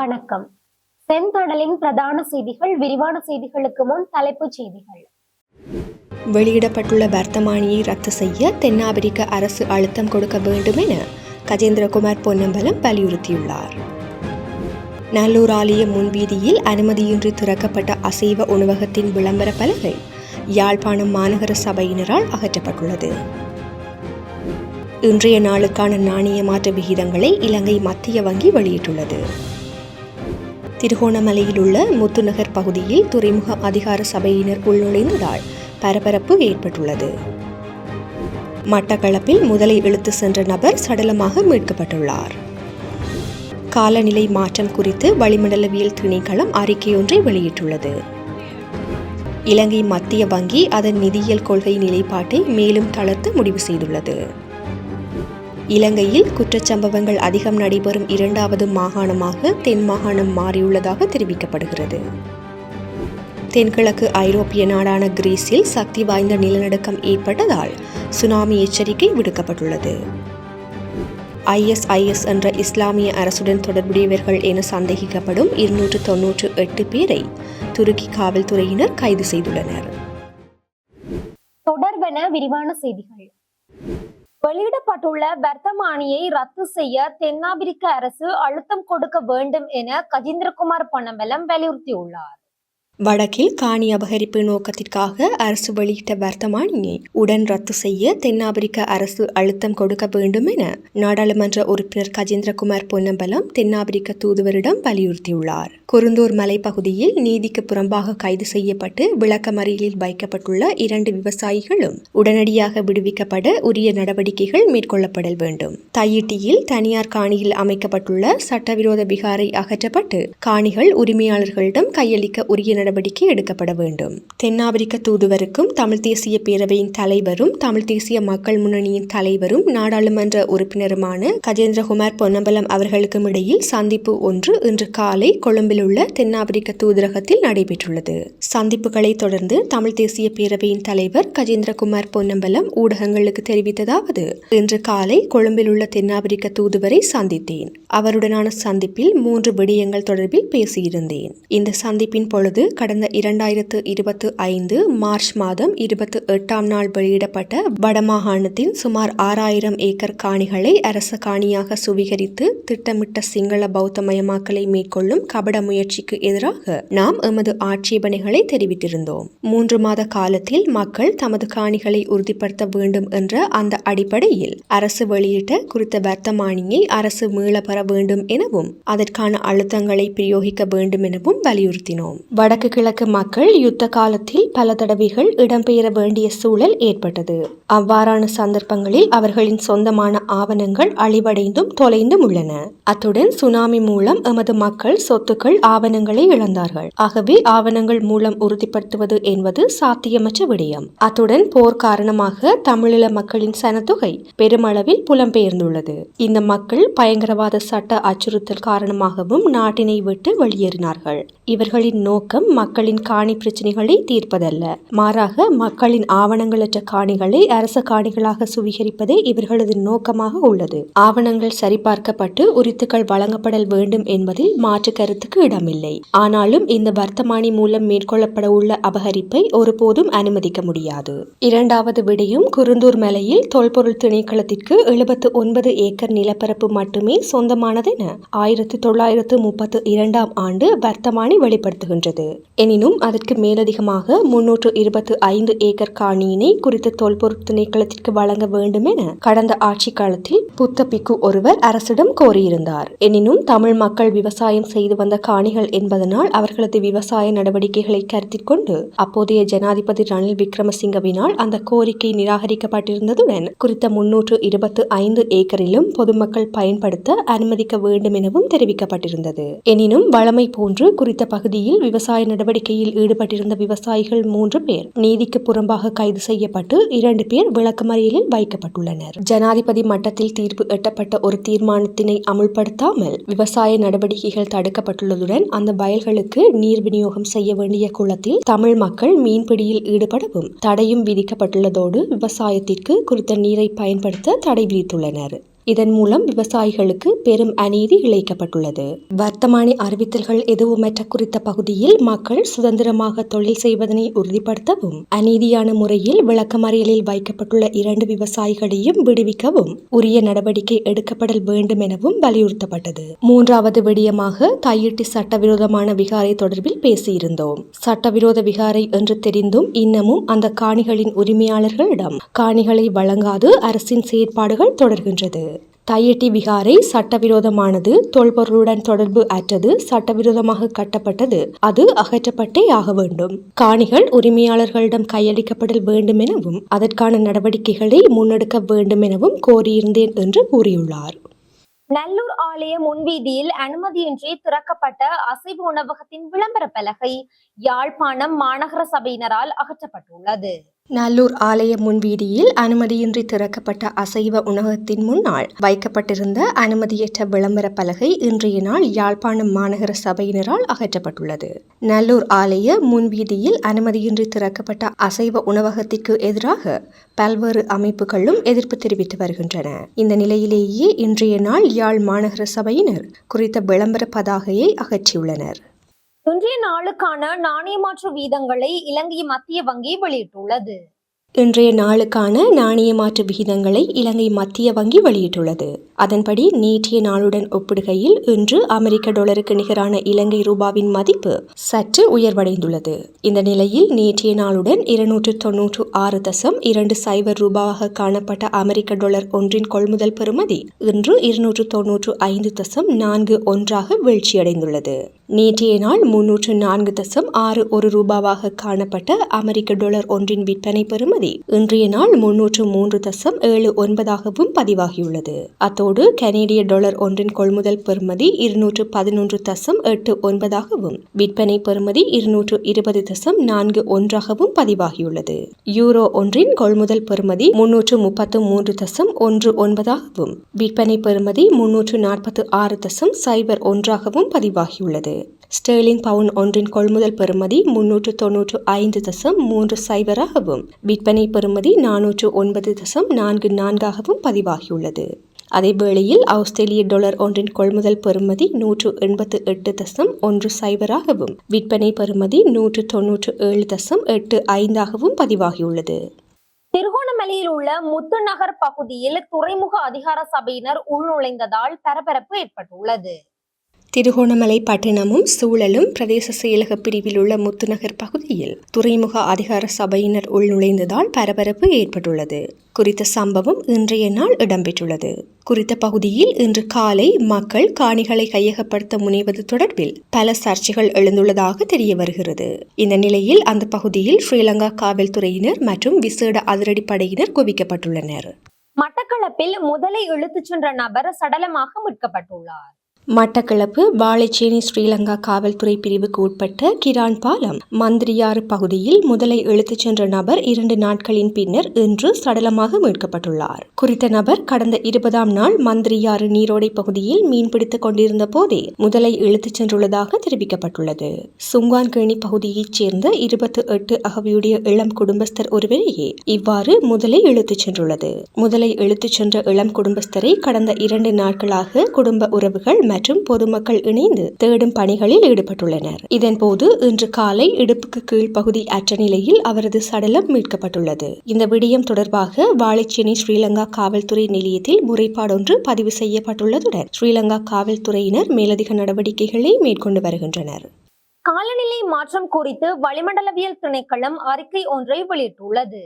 வணக்கம். செந்தடலின் பிரதான செய்திகள். விரிவான செய்திகளுக்கு முன் தலைப்புச் செய்திகள். வெளியிடப்பட்டுள்ள வர்த்தமானியை ரத்து செய்ய தென்னாப்பிரிக்க அரசு அழுத்தம் கொடுக்க வேண்டும் என கஜேந்திரகுமார் பொன்னம்பலம் வலியுறுத்தியுள்ளார். நல்லூர் ஆலய முன்வீதியில் அனுமதியின்றி திறக்கப்பட்ட அசைவ உணவகத்தின் விளம்பர பலகை யாழ்ப்பாணம் மாநகர சபையினரால் அகற்றப்பட்டுள்ளது. இன்றைய நாளுக்கான நாணய மாற்று விகிதங்களை இலங்கை மத்திய வங்கி வெளியிட்டுள்ளது. திருகோணமலையில் உள்ள முத்துநகர் பகுதியில் துறைமுக அதிகார சபையினர் உள்நுழைந்ததால் பரபரப்பு ஏற்பட்டுள்ளது. மட்டக்களப்பில் முதலை இழுத்து சென்ற நபர் சடலமாக மீட்கப்பட்டுள்ளார். காலநிலை மாற்றம் குறித்து வளிமண்டலவியல் திணைக்களம் அறிக்கையொன்றை வெளியிட்டுள்ளது. இலங்கை மத்திய வங்கி அதன் நிதியியல் கொள்கை நிலைப்பாட்டை மேலும் தளர்த்த முடிவு செய்துள்ளது. இலங்கையில் குற்றச்சம்பவங்கள் அதிகம் நடைபெறும் இரண்டாவது மாகாணமாக தென் மாகாணம் மாறியுள்ளதாக தெரிவிக்கப்படுகிறது. தென்கிழக்கு ஐரோப்பிய நாடான கிரீஸில் சக்தி வாய்ந்த நிலநடுக்கம் ஏற்பட்டதால் சுனாமி எச்சரிக்கை விடுக்கப்பட்டுள்ளது. ISIS என்ற இஸ்லாமிய அரசுடன் தொடர்புடையவர்கள் என சந்தேகிக்கப்படும் 298 பேரை துருக்கி காவல்துறையினர் கைது செய்துள்ளனர். தொடர்பென விரிவான செய்திகள். வெளியிடப்பட்டுள்ள வர்த்தமானியை ரத்து செய்ய தென்னாப்பிரிக்க அரசு அழுத்தம் கொடுக்க வேண்டும் என கஜேந்திரகுமார் பொன்னம்பலம் வலியுறுத்தியுள்ளார். வடக்கில் காணி அபகரிப்பு நோக்கத்திற்காக அரசு வெளியிட்ட வர்த்தமானியை உடன் ரத்து செய்ய தென்னாப்பிரிக்க அரசு அழுத்தம் கொடுக்க வேண்டும் என நாடாளுமன்ற உறுப்பினர் கஜேந்திரகுமார் பொன்னம்பலம் தென்னாப்பிரிக்க தூதுவரிடம் வலியுறுத்தியுள்ளார். குருந்தூர் மலைப்பகுதியில் நீதிக்கு புறம்பாக கைது செய்யப்பட்டு விளக்கமறியலில் வைக்கப்பட்டுள்ள 2 விவசாயிகளும் உடனடியாக விடுவிக்கப்பட உரிய நடவடிக்கைகள் மேற்கொள்ளப்பட வேண்டும். தையிட்டியில் தனியார் காணியில் அமைக்கப்பட்டுள்ள சட்டவிரோத விகாரை அகற்றப்பட்டு காணிகள் உரிமையாளர்களிடம் கையளிக்க உரிய நடவடிக்கை எடுக்கப்பட வேண்டும். தென்னாப்பிரிக்க தூதுவருக்கும் தமிழ் தேசிய பேரவையின் தலைவரும் தமிழ் தேசிய மக்கள் முன்னணியின் தலைவரும் நாடாளுமன்ற உறுப்பினருமான கஜேந்திரகுமார் பொன்னம்பலம் அவர்களுக்கும் இடையில் சந்திப்பு ஒன்று இன்று காலை கொழும்பில் உள்ள தென்னாப்பிரிக்க தூதரகத்தில் நடைபெற்றுள்ளது. சந்திப்புகளை தொடர்ந்து தமிழ் தேசிய பேரவையின் தலைவர் கஜேந்திரகுமார் பொன்னம்பலம் ஊடகங்களுக்கு தெரிவித்ததாவது, இன்று காலை கொழும்பில் உள்ள தென்னாப்பிரிக்க தூதுவரை சந்தித்தேன். அவருடனான சந்திப்பில் 3 விடயங்கள் தொடர்பில் பேசியிருந்தேன். இந்த சந்திப்பின் பொழுது கடந்த 2025 மார்ச் மாதம் 28ஆம் நாள் வெளியிடப்பட்ட வடமாகாணத்தின் சுமார் 6000 ஏக்கர் காணிகளை அரச காணியாக சுவீகரித்து திட்டமிட்ட சிங்கள பௌத்த மயமாக்கலை மேற்கொள்ளும் கபட முயற்சிக்கு எதிராக நாம் எமது ஆட்சேபனைகளை தெரிவித்திருந்தோம். 3 மாத காலத்தில் மக்கள் தமது காணிகளை உறுதிப்படுத்த வேண்டும் என்ற அந்த அடிப்படையில் அரசு வெளியிட்ட குறித்த வர்த்தமானியை அரசு மீள பெற வேண்டும் எனவும் அதற்கான அழுத்தங்களை பிரயோகிக்க வேண்டும் எனவும் வலியுறுத்தினோம். வடக்கு கிழக்கு மக்கள் யுத்த காலத்தில் பல தடவைகள் இடம்பெயர வேண்டிய சூழல் ஏற்பட்டது. அவ்வாறான சந்தர்ப்பங்களில் அவர்களின் சொந்தமான ஆவணங்கள் அழிவடைந்தும் தொலைந்தும் உள்ளன. அத்துடன் சுனாமி மூலம் எமது மக்கள் சொத்துக்கள் ஆவணங்களை இழந்தார்கள். ஆகவே ஆவணங்கள் மூலம் உறுதிப்படுத்துவது என்பது சாத்தியமற்ற விடயம். அத்துடன் போர் காரணமாக தமிழீழ மக்களின் சனத்தொகை பெருமளவில் புலம்பெயர்ந்துள்ளது. இந்த மக்கள் பயங்கரவாத சட்ட அச்சுறுத்தல் காரணமாகவும் நாட்டினை விட்டு வெளியேறினார்கள். இவர்களின் நோக்கம் மக்களின் காணி பிரச்சனைகளை தீர்ப்பதல்ல, மாறாக மக்களின் ஆவணங்களற்ற காணிகளை அரச காணிகளாக சுவீகரிப்பதே இவர்களது நோக்கமாக உள்ளது. ஆவணங்கள் சரிபார்க்கப்பட்டு உரித்துக்கள் வழங்கப்படல் வேண்டும் என்பதில் மாற்று கருத்துக்கு இடமில்லை. ஆனாலும் இந்த வர்த்தமானி மூலம் மேற்கொள்ளப்பட உள்ள அபகரிப்பை ஒருபோதும் அனுமதிக்க முடியாது. இரண்டாவது விடயம், குருந்தூர் மலையில் தொல்பொருள் திணைக்களத்திற்கு 79 ஏக்கர் நிலப்பரப்பு மட்டுமே சொந்தமானதென 1932ஆம் ஆண்டு வர்த்தமானி வெளிப்படுத்துகின்றது. எனினும் அதற்கு மேலதிகமாக 325 ஏக்கர் காணியினை குறித்த தொல்பொருள் திணைக்களத்திற்கு வழங்க வேண்டும் என கடந்த ஆட்சி காலத்தில் புத்த பிக்கு ஒருவர் அரசிடம் கோரியிருந்தார். எனினும் தமிழ் மக்கள் விவசாயம் செய்து வந்த காணிகள் என்பதனால் அவர்களது விவசாய நடவடிக்கைகளை கருத்தில் கொண்டு அப்போதைய ஜனாதிபதி ரணில் விக்ரமசிங்கவினால் அந்த கோரிக்கை நிராகரிக்கப்பட்டிருந்ததுடன் குறித்த 325 ஏக்கரிலும் பொதுமக்கள் பயன்படுத்த அனுமதிக்க வேண்டும் எனவும் தெரிவிக்கப்பட்டிருந்தது. எனினும் வழமை போன்று குறித்த பகுதியில் விவசாய நடவடிக்கையில் ஈடுபட்டிருந்த விவசாயிகள் 3 பேர் நீதிக்கு புறம்பாக கைது செய்யப்பட்டு 2 பேர் விளக்கமறியலில் வைக்கப்பட்டுள்ளனர். ஜனாதிபதி மட்டத்தில் தீர்ப்பு எட்டப்பட்ட ஒரு தீர்மானத்தினை அமுல்படுத்தாமல் விவசாய நடவடிக்கைகள் தடுக்கப்பட்டுள்ளதுடன் அந்த வயல்களுக்கு நீர் விநியோகம் செய்ய வேண்டிய குளத்தில் தமிழ் மக்கள் மீன்பிடியில் ஈடுபடவும் தடையும் விதிக்கப்பட்டுள்ளதோடு விவசாயத்திற்கு குறித்த நீரை பயன்படுத்த தடை விதித்துள்ளனர். இதன் மூலம் விவசாயிகளுக்கு பெரும் அநீதி இழைக்கப்பட்டுள்ளது. வர்த்தமானி அறிவித்தல்கள் எதுவுமற்ற குறித்த பகுதியில் மக்கள் சுதந்திரமாக தொழில் செய்வதனை உறுதிப்படுத்தவும், அநீதியான முறையில் விளக்கமறியலில் வைக்கப்பட்டுள்ள 2 விவசாயிகளையும் விடுவிக்கவும் உரிய நடவடிக்கை எடுக்கப்படல் வேண்டும் எனவும் வலியுறுத்தப்பட்டது. 3வது விடயமாக தையிட்டி சட்டவிரோதமான விகாரை தொடர்பில் பேசியிருந்தோம். சட்டவிரோத விகாரை என்று தெரிந்தும் இன்னமும் அந்த காணிகளின் உரிமையாளர்களிடம் காணிகளை வழங்காது அரசின் செயற்பாடுகள் தொடர்கின்றது. தையிட்டி விகாரை சட்டவிரோதமானது, தொல்பொருளுடன் தொடர்பு அற்றது, சட்டவிரோதமாக கட்டப்பட்டது, அது அகற்றப்பட்டே ஆக வேண்டும். காணிகள் உரிமையாளர்களிடம் கையளிக்கப்படல் வேண்டும் எனவும் அதற்கான நடவடிக்கைகளை முன்னெடுக்க வேண்டும் எனவும் கோரியிருந்தேன் என்று கூறியுள்ளார். நல்லூர் ஆலய முன்வீதியில் அனுமதியின்றி திறக்கப்பட்ட அசைவ உணவகத்தின் விளம்பர பலகை யாழ்ப்பாணம் மாநகர சபையினரால் அகற்றப்பட்டுள்ளது. நல்லூர் ஆலய முன்வீதியில் அனுமதியின்றி திறக்கப்பட்ட அசைவ உணவகத்தின் முன்னால் வைக்கப்பட்டிருந்த அனுமதியற்ற விளம்பர பலகை இன்றைய நாள் யாழ்ப்பாணம் மாநகர சபையினரால் அகற்றப்பட்டுள்ளது. நல்லூர் ஆலய முன்வீதியில் அனுமதியின்றி திறக்கப்பட்ட அசைவ உணவகத்திற்கு எதிராக பல்வேறு அமைப்புகளும் எதிர்ப்பு தெரிவித்து வருகின்றன. இந்த நிலையிலேயே இன்றைய நாள் யாழ் மாநகர சபையினர் குறித்த விளம்பர பதாகையை அகற்றியுள்ளனர். இன்றைய நாளுக்கான நாணய மாற்று வீதங்களை இலங்கை மத்திய வங்கி வெளியிட்டுள்ளது. இன்றைய நாளுக்கான நாணய மாற்று விகிதங்களை இலங்கை மத்திய வங்கி வெளியிட்டுள்ளது. அதன்படி நேற்றைய நாளுடன் ஒப்பிடுகையில் இன்று அமெரிக்க டாலருக்கு நிகரான இலங்கை ரூபாவின் மதிப்பு சற்று உயர்வடைந்துள்ளது. இந்த நிலையில் நேற்றைய நாளுடன் 296.20 ரூபாவாக காணப்பட்ட அமெரிக்க டாலர் ஒன்றின் கொள்முதல் பெறுமதி இன்று 295.41 வீழ்ச்சியடைந்துள்ளது. நேற்றைய நாள் 304.61 ரூபாவாக காணப்பட்ட அமெரிக்க டாலர் ஒன்றின் விற்பனை பெறுமதி இன்றைய நாள் 303.79 பதிவாகியுள்ளது. அத்தோடு கனேடிய டாலர் ஒன்றின் கொள்முதல் பெறுமதி 211.89 விற்பனை பெறுமதி 220.41 பதிவாகியுள்ளது. யூரோ ஒன்றின் கொள்முதல் பெறுமதி 333.19 விற்பனை பெறுமதி 346.01 பதிவாகியுள்ளது. ஸ்டெர்லிங் பவுன் ஒன்றின் கொள்முதல் பெறுமதி 395.30 விற்பனை பெறுமதி 409.44 பதிவாகியுள்ளது. அதேவேளையில் ஆஸ்திரேலிய டாலர் ஒன்றின் கொள்முதல் பெறுமதி 188.10 விற்பனை பெறுமதி 197.85 பதிவாகியுள்ளது. திருகோணமலையில் உள்ள முத்துநகர் பகுதியில் துறைமுக அதிகார சபையினர் உள்நுழைந்ததால் பரபரப்பு ஏற்பட்டுள்ளது. திருகோணமலை பட்டணமும் சூழலும் பிரதேச செயலக பிரிவில் உள்ள முத்துநகர் பகுதியில் துறைமுக அதிகார சபையினர் உள்நுழைந்ததால் பரபரப்பு ஏற்பட்டுள்ளது. குறித்த சம்பவம் இன்றைய நாள் இடம்பெற்றுள்ளது. குறித்த பகுதியில் இன்று காலை மக்கள் காணிகளை கையகப்படுத்த முனைவது தொடர்பில் பல சர்ச்சைகள் எழுந்துள்ளதாக தெரிய வருகிறது. இந்த நிலையில் அந்த பகுதியில் ஸ்ரீலங்கா காவல்துறையினர் மற்றும் விசேட அதிரடிப்படையினர் குவிக்கப்பட்டுள்ளனர். மட்டக்களப்பில் முதலை இழுத்துச் சென்ற நபர் சடலமாக மீட்கப்பட்டுள்ளார். மட்டக்களப்பு வாழைச்சேனை ஸ்ரீலங்கா காவல்துறை பிரிவுக்கு உட்பட்ட கிரான் பாலம் மந்திரியாறு பகுதியில் முதலை இழுத்துச் சென்ற நபர் 2 நாட்களின் பின்னர் இன்று சடலமாக மீட்கப்பட்டுள்ளார். குறித்த நபர் கடந்த 20ஆம் நாள் மந்திரியாறு நீரோடை பகுதியில் மீன்பிடித்துக் கொண்டிருந்த போதே முதலை இழுத்துச் சென்றுள்ளதாக தெரிவிக்கப்பட்டுள்ளது. சுங்கான்கேணி பகுதியைச் சேர்ந்த 28 அகவையுடைய இளம் குடும்பஸ்தர் ஒருவரையே இவ்வாறு முதலை இழுத்துச் சென்றுள்ளது. முதலை இழுத்துச் சென்ற இளம் குடும்பஸ்தரை கடந்த 2 நாட்களாக குடும்ப உறவுகள் மற்றும் பொதுமக்கள் இணைந்து தேடும் பணிகளில் ஈடுபட்டுள்ளனர். இதன்போது இன்று காலை இடுப்புக்கு கீழ் பகுதி அற்ற நிலையில் அவரது சடலம் மீட்கப்பட்டுள்ளது. இந்த விடயம் தொடர்பாக வாழைச்சேனை ஸ்ரீலங்கா காவல்துறை நிலையத்தில் முறைப்பாடொன்று பதிவு செய்யப்பட்டுள்ளதுடன் ஸ்ரீலங்கா காவல்துறையினர் மேலதிக நடவடிக்கைகளை மேற்கொண்டு வருகின்றனர். காலநிலை மாற்றம் குறித்து வளிமண்டலவியல் திணைக்களம் அறிக்கை ஒன்றை வெளியிட்டுள்ளது.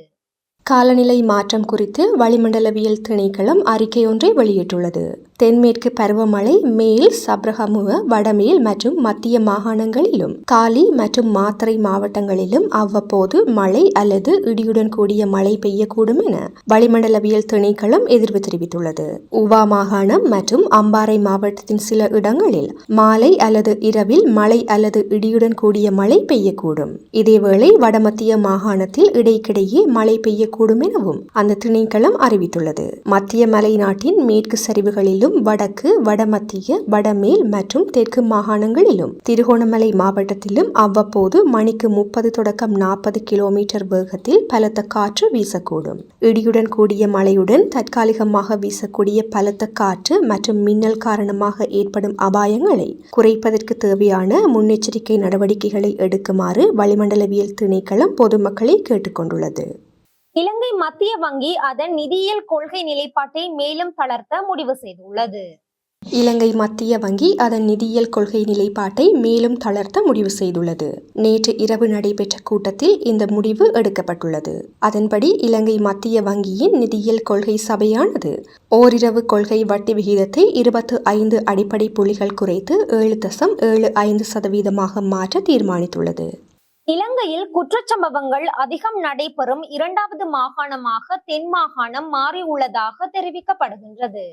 காலநிலை மாற்றம் குறித்து வளிமண்டலவியல் திணைக்களம் அறிக்கை ஒன்றை வெளியிட்டுள்ளது. தென்மேற்கு பருவமழை மேல் சப்ரகமுவ, வடமேல் மற்றும் மத்திய மாகாணங்களிலும் காலி மற்றும் மாத்தறை மாவட்டங்களிலும் அவ்வப்போது மழை அல்லது இடியுடன் கூடிய மழை பெய்யக்கூடும் என வளிமண்டலவியல் திணைக்களம் எதிர்ப்பு தெரிவித்துள்ளது. ஊவா மாகாணம் மற்றும் அம்பாறை மாவட்டத்தின் சில இடங்களில் மாலை அல்லது இரவில் மழை அல்லது இடியுடன் கூடிய மழை பெய்யக்கூடும். இதேவேளை வடமத்திய மாகாணத்தில் இடைக்கிடையே மழை பெய்யக்கூடும் எனவும் அந்த திணைக்களம் அறிவித்துள்ளது. மத்திய மலை நாட்டின் மேற்கு சரிவுகளிலும் மேலும் வடக்கு, வடமத்திய, வடமேல் மற்றும் தெற்கு மாகாணங்களிலும் திருகோணமலை மாவட்டத்திலும் அவ்வப்போது மணிக்கு 30 தொடக்கம் 40 கிலோமீட்டர் வேகத்தில் பலத்த காற்று வீசக்கூடும். இடியுடன் கூடிய மழையுடன் தற்காலிகமாக வீசக்கூடிய பலத்த காற்று மற்றும் மின்னல் காரணமாக ஏற்படும் அபாயங்களை குறைப்பதற்கு தேவையான முன்னெச்சரிக்கை நடவடிக்கைகளை எடுக்குமாறு வளிமண்டலவியல் திணைக்களம் பொதுமக்களை கேட்டுக்கொண்டுள்ளது. இலங்கை மத்திய வங்கி அதன் நிதியியல் கொள்கை நிலைப்பாட்டை மேலும் தளர்த்த முடிவு செய்துள்ளது. இலங்கை மத்திய வங்கி அதன் நிதியியல் கொள்கை நிலைப்பாட்டை மேலும் தளர்த்த முடிவு செய்துள்ளது. நேற்று இரவு நடைபெற்ற கூட்டத்தில் இந்த முடிவு எடுக்கப்பட்டுள்ளது. அதன்படி இலங்கை மத்திய வங்கியின் நிதியியல் கொள்கை சபையானது ஓரிரவு கொள்கை வட்டி விகிதத்தை 25 அடிப்படை புள்ளிகள் குறைத்து 7.75% மாற்ற தீர்மானித்துள்ளது. இலங்கையில் குற்றச்சம்பவங்கள் அதிகம் நடைபெறும் 2வது மாகாணமாக தென் மாகாணம் மாறியுள்ளதாக தெரிவிக்கப்படுகின்றது.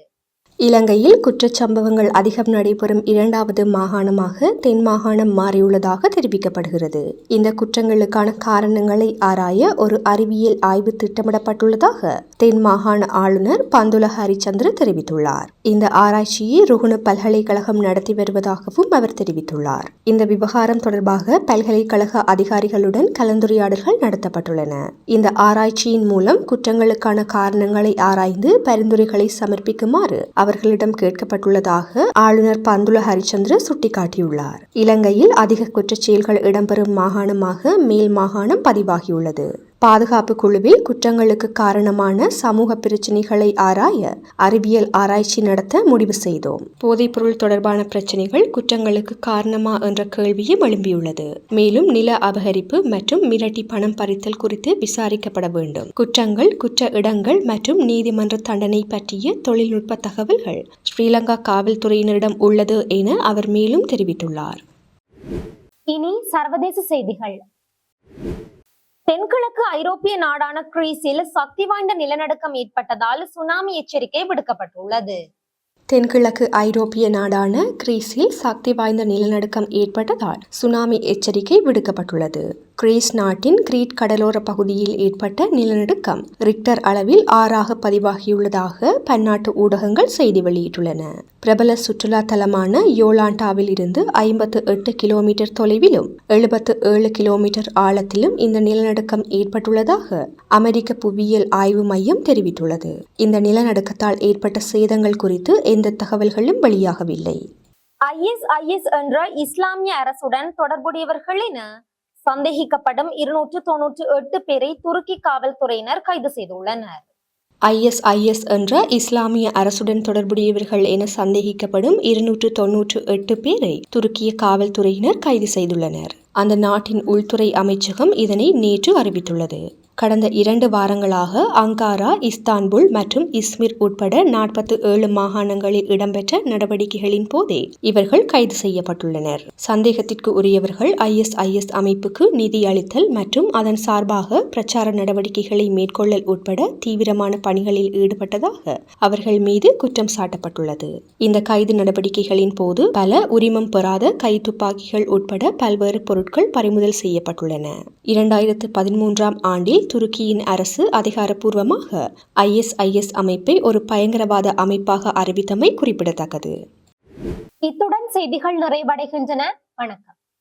இலங்கையில் குற்றச்சம்பவங்கள் அதிகம் நடைபெறும் 2வது மாகாணமாக தென் மாகாணம் மாறியுள்ளதாக தெரிவிக்கப்படுகிறது. இந்த குற்றங்களுக்கான காரணங்களை ஆராய ஒரு அறிவியல் ஆய்வு திட்டமிடப்பட்டுள்ளதாக தென் மாகாண ஆளுநர் பந்துல ஹரிச்சந்திர தெரிவித்துள்ளார். இந்த ஆராய்ச்சியை ருகுண பல்கலைக்கழகம் நடத்தி வருவதாகவும் அவர் தெரிவித்துள்ளார். இந்த விவகாரம் தொடர்பாக பல்கலைக்கழக அதிகாரிகளுடன் கலந்துரையாடல்கள் நடத்தப்பட்டுள்ளன. இந்த ஆராய்ச்சியின் மூலம் குற்றங்களுக்கான காரணங்களை ஆராய்ந்து பரிந்துரைகளை சமர்ப்பிக்குமாறு அவர்களிடம் கேட்கப்பட்டுள்ளதாக ஆளுநர் பந்துல ஹரிச்சந்திர சுட்டிக்காட்டியுள்ளார். இலங்கையில் அதிக குற்றச் செயல்கள் இடம்பெறும் மாகாணமாக மேல் மாகாணம் பதிவாகியுள்ளது. பாதுகாப்பு குழுவில் குற்றங்களுக்கு காரணமான சமூக பிரச்சினைகளை ஆராய அறிவியல் ஆராய்ச்சி நடத்த முடிவு செய்தோம். போதைப்பொருள் தொடர்பான பிரச்சினைகள் குற்றங்களுக்கு காரணமா என்ற கேள்வியும் எழும்பியுள்ளது. மேலும் நில அபகரிப்பு மற்றும் மிரட்டி பணம் பறித்தல் குறித்து விசாரிக்கப்பட வேண்டும். குற்றங்கள், குற்ற இடங்கள் மற்றும் நீதிமன்ற தண்டனை பற்றிய தொழில்நுட்ப தகவல்கள் ஸ்ரீலங்கா காவல்துறையினரிடம் உள்ளது என அவர் மேலும் தெரிவித்துள்ளார். இனி சர்வதேச செய்திகள். தென்கிழக்கு ஐரோப்பிய நாடான கிரீஸில் சக்தி வாய்ந்த நிலநடுக்கம் ஏற்பட்டதால் சுனாமி எச்சரிக்கை விடுக்கப்பட்டுள்ளது. தென்கிழக்கு ஐரோப்பிய நாடான கிரீஸில் சக்தி வாய்ந்த நிலநடுக்கம் ஏற்பட்டதால் சுனாமி எச்சரிக்கை விடுக்கப்பட்டுள்ளது. கிரீஸ் நாட்டின் கிரீட் கடலோர பகுதியில் ஏற்பட்ட நிலநடுக்கம் ரிக்டர் அளவில் 6 பதிவாகியுள்ளதாக பன்னாட்டு ஊடகங்கள் செய்தி வெளியிட்டுள்ளன. பிரபல சுற்றுலா தலமான யோலாண்டாவில் இருந்து 58 கிலோமீட்டர் தொலைவிலும் 77 கிலோமீட்டர் ஆழத்திலும் இந்த நிலநடுக்கம் ஏற்பட்டுள்ளதாக அமெரிக்க புவியியல் ஆய்வு மையம் தெரிவித்துள்ளது. இந்த நிலநடுக்கத்தால் ஏற்பட்ட சேதங்கள் குறித்து எந்த தகவல்களும் வெளியாகவில்லை. ISIS என்ற இஸ்லாமிய அரசுடன் தொடர்புடையவர்கள் என சந்தேகிக்கப்படும் 298 பேரை துருக்கி காவல்துறையினர் கைது செய்துள்ளனர். ISIS என்ற இஸ்லாமிய அரசுடன் தொடர்புடையவர்கள் என சந்தேகிக்கப்படும் 298 பேரை துருக்கிய காவல்துறையினர் கைது செய்துள்ளனர். அந்த நாட்டின் உள்துறை அமைச்சகம் இதனை நேற்று அறிவித்துள்ளது. கடந்த 2 வாரங்களாக அங்காரா, இஸ்தான்புல் மற்றும் இஸ்மிர் உட்பட 47 மாகாணங்களில் இடம்பெற்ற நடவடிக்கைகளின் போதே இவர்கள் கைது செய்யப்பட்டுள்ளனர். சந்தேகத்திற்கு உரியவர்கள் ISIS அமைப்புக்கு நிதி அளித்தல் மற்றும் அதன் சார்பாக பிரச்சார நடவடிக்கைகளை மேற்கொள்ளல் உட்பட தீவிரமான பணிகளில் ஈடுபட்டதாக அவர்கள் மீது குற்றம் சாட்டப்பட்டுள்ளது. இந்த கைது நடவடிக்கைகளின் போது பல உரிமம் பெறாத கைத்துப்பாக்கிகள் உட்பட பல்வேறு பொருட்கள் பறிமுதல் செய்யப்பட்டுள்ளன. 2013ஆம் ஆண்டில் துருக்கியின் அரசு அதிகாரப்பூர்வமாக ISIS அமைப்பை ஒரு பயங்கரவாத அமைப்பாக அறிவித்தமை குறிப்பிடத்தக்கது. இத்துடன் செய்திகள் நிறைவடைகின்றன. வணக்கம்.